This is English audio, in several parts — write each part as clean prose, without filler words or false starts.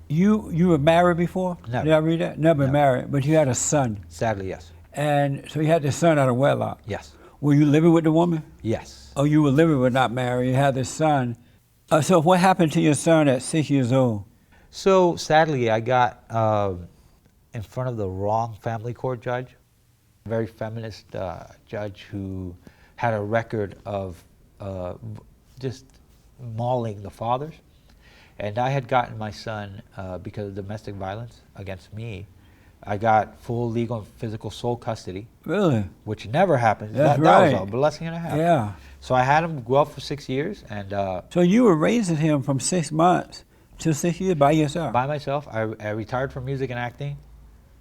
You were married before? Never. Did I read that? Never Never. married, but you had a son. Sadly, yes. And so you had this son out of wedlock. Yes. Were you living with the woman? Yes. Oh, you were living but not married. You had this son. So what happened to your son at 6 years old? So sadly, I got in front of the wrong family court judge, a very feminist judge who had a record of just mauling the fathers. And I had gotten my son, because of domestic violence against me, I got full legal and physical sole custody. Really? Which never happens. That's That right. was a blessing and a half. Yeah. So I had him grow up for 6 years, and So you were raising him from 6 months to 6 years by yourself? by myself. I retired from music and acting.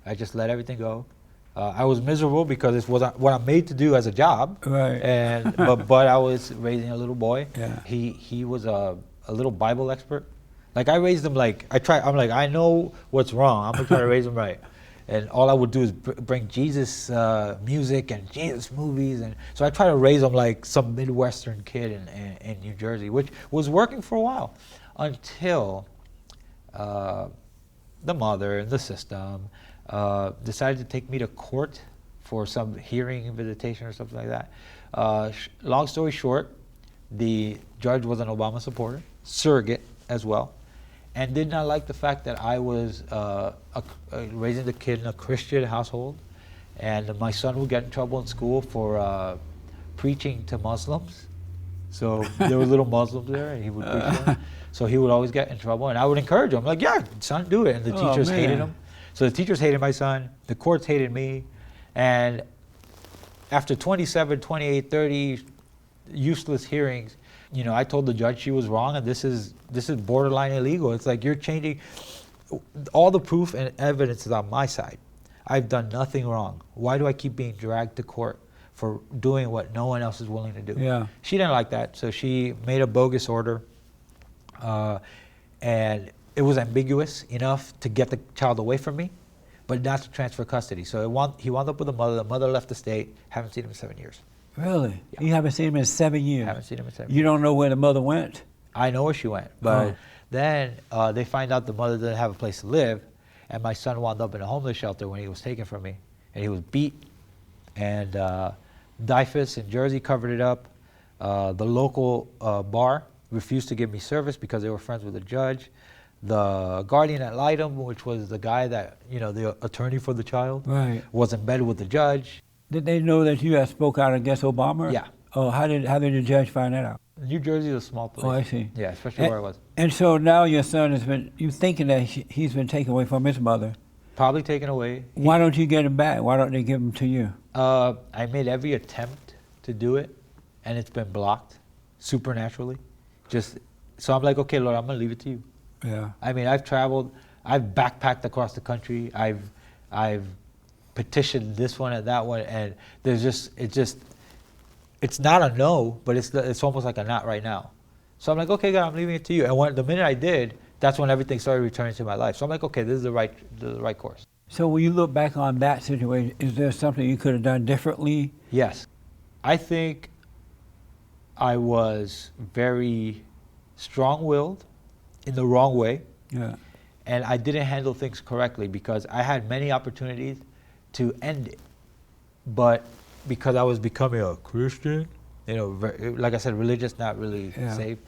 I just let everything go. I was miserable because it's what I'm made to do as a job. Right. And but I was raising a little boy. Yeah. He was a little Bible expert. Like I raised him like I'm like I know what's wrong. I'm gonna try to raise him right. And all I would do is bring Jesus music and Jesus movies, and so I try to raise him like some Midwestern kid in New Jersey, which was working for a while, until the mother and the system decided to take me to court for some hearing and visitation or something like that. Long story short, the judge was an Obama supporter, surrogate as well, and did not like the fact that I was raising the kid in a Christian household, and my son would get in trouble in school for preaching to Muslims. So there were little Muslims there, and he would preach to them. So he would always get in trouble, and I would encourage him. I'm like, yeah, son, do it. And the teachers hated him. So the teachers hated my son, the courts hated me, and after 27, 28, 30 useless hearings, you know, I told the judge she was wrong, and this is borderline illegal. It's like you're changing. All the proof and evidence is on my side. I've done nothing wrong. Why do I keep being dragged to court for doing what no one else is willing to do? Yeah. She didn't like that, so she made a bogus order, and it was ambiguous enough to get the child away from me, but not to transfer custody. So he wound up with the mother. The mother left the state. Haven't seen him in 7 years. Really? Yeah. You haven't seen him in 7 years? Haven't seen him in 7 years. You don't know where the mother went? I know where she went, but then they find out the mother didn't have a place to live, and my son wound up in a homeless shelter when he was taken from me, and he was beat, and DIFUS in Jersey covered it up. The local bar refused to give me service because they were friends with the judge. The guardian ad litem, which was the guy that, you know, the attorney for the child, Right. was in bed with the judge. Did they know that you had spoke out against Obama? Yeah. Oh, how did the judge find that out? New Jersey is a small place. Oh, I see. Yeah, especially where I was. And so now your son has been, you thinking that he's been taken away from his mother. Probably taken away. Why don't you get him back? Why don't they give him to you? I made every attempt to do it, and it's been blocked supernaturally. So I'm like, okay, Lord, I'm gonna leave it to you. Yeah. I mean, I've traveled, I've backpacked across the country, I've petitioned this one and that one, and it's not a no, but it's almost like a not right now. So I'm like, okay, God, I'm leaving it to you. And the minute I did, that's when everything started returning to my life. So I'm like, okay, this is the right course. So when you look back on that situation, is there something you could have done differently? Yes. I think I was very strong-willed in the wrong way. Yeah. And I didn't handle things correctly because I had many opportunities to end it. But because I was becoming a Christian, you know, like I said, religious, not really saved,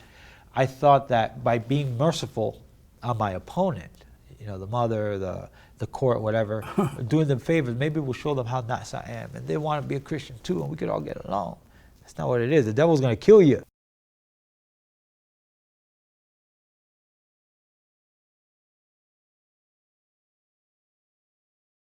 I thought that by being merciful on my opponent, you know, the mother, the court, whatever, doing them favors, maybe we'll show them how nice I am. And they want to be a Christian too, and we could all get along. That's not what it is. The devil's going to kill you.